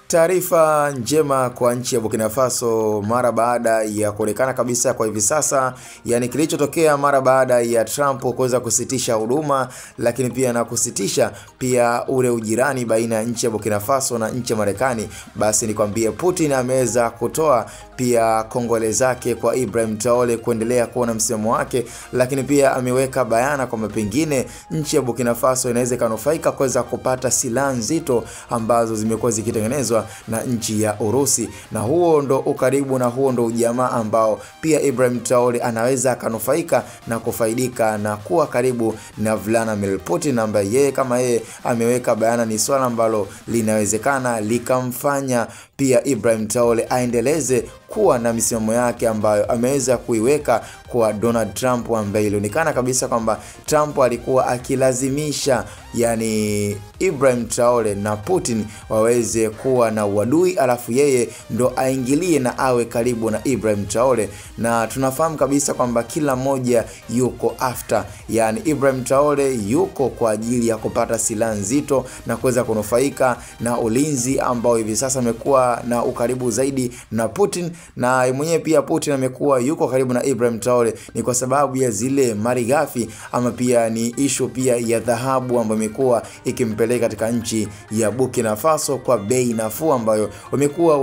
Taarifa njema kwa nchi ya Burkina Faso mara baada ya kuonekana kabisa kwa hivi sasa, yani kilichotokea mara baada ya Trump kuweza kusitisha huduma, lakini pia na kusitisha pia ule ujirani baina ya nchi ya Burkina Faso na nchi ya Marekani. Basi nikwambie, Putin ameweza kutoa pia kongole zake kwa Ibrahim Traore kuendelea kuona msimamo wake, lakini pia ameweka bayana kwamba pengine nchi ya Burkina Faso inaweza kanufaika kuweza kupata silaha nzito ambazo zimekuwa zikitengenezwa na nchi ya Urusi, na huo ndo ukaribu na huo ndo ujamaa ambao pia Ibrahim Traore anaweza kanufaika na kufaidika na kuwa karibu na Vladimir Putin, ambaye yeye kama yeye ameweka bayana ni swala ambalo linawezekana likamfanya pia Ibrahim Traore aendeleze kuwa na misimamo yake ambayo ameweza kuiweka kwa Donald Trump, ambaye ilionekana kabisa kwamba Trump alikuwa akilazimisha yani Ibrahim Traore na Putin waweze kuwa na uadui, alafu yeye ndo aingilie na awe karibu na Ibrahim Traore. Na tunafahamu kabisa kwamba kila mmoja yuko after, yani Ibrahim Traore yuko kwa ajili ya kupata silaha nzito na kuweza kunufaika na ulinzi ambao hivi sasa amekuwa na ukaribu zaidi na Putin, na mwenyewe pia Putin amekuwa yuko karibu na Ibrahim Traore ni kwa sababu ya zile malighafi ama pia ni issue pia ya dhahabu ambayo imekuwa ikimpeleka katika nchi ya Burkina Faso kwa bei nafuu, ambayo wamekuwa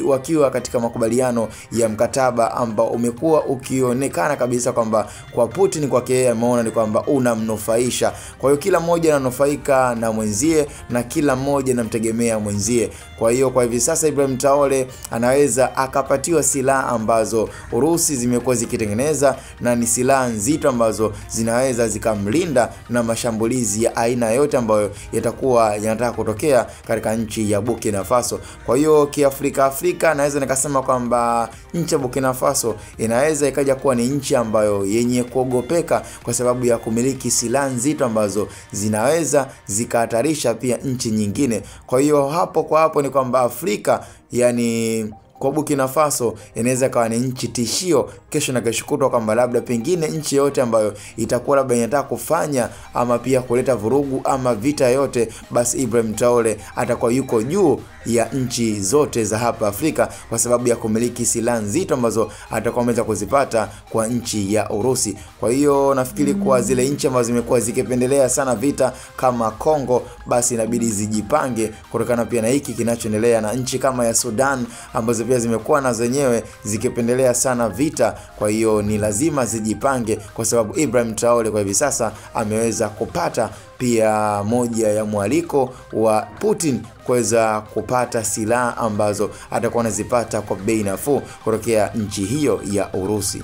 wakiwa katika makubaliano ya mkataba ambao umekuwa ukionekana kabisa kwamba kwa Putin kwake yeye ameona ni kwamba unamnufaisha. Kwa hiyo kila mmoja ananufaika na mwenzie na kila mmoja anamtegemea mwenzie. Kwa hiyo kwa hivi sasa Ibrahim Traore anaweza akapatiwa silaha ambazo Urusi zimekuwa zikitengeneza, na ni silaha nzito ambazo zinaweza zikamlinda na mashambulizi ya aina yote ambayo yatakuwa yanataka kutokea katika nchi ya Burkina Faso. Kwa hiyo Afrika naweza nikasema kwamba nchi ya Burkina Faso inaweza ikaja kuwa ni nchi ambayo yenye kuogopeka kwa sababu ya kumiliki silaha nzito ambazo zinaweza zikahatarisha pia nchi nyingine. Kwa hiyo hapo ni kwamba Afrika, yani kwa Burkina Faso inaweza kawa ni nchi tishio kesho na kesho kutwa, kwamba labda pengine nchi yote ambayo itakuwa labda inataka kufanya ama pia kuleta vurugu ama vita yote, basi Ibrahim Traore atakuwa yuko juu ya nchi zote za hapa Afrika kwa sababu ya kumiliki silaha nzito ambazo atakuwa ameweza kuzipata kwa nchi ya Urusi. Kwa hiyo nafikiri kwa zile nchi ambazo zimekuwa zikipendelea sana vita kama Kongo, basi inabidi zijipange kutokana pia na hiki kinachoendelea, na nchi kama ya Sudan ambazo pia zimekuwa na zenyewe zikipendelea sana vita. Kwa hiyo ni lazima zijipange kwa sababu Ibrahim Traore kwa hivi sasa ameweza kupata pia moja ya mwaliko wa Putin kuweza kupata silaha ambazo atakuwa anazipata kwa bei nafuu kutokea nchi hiyo ya Urusi.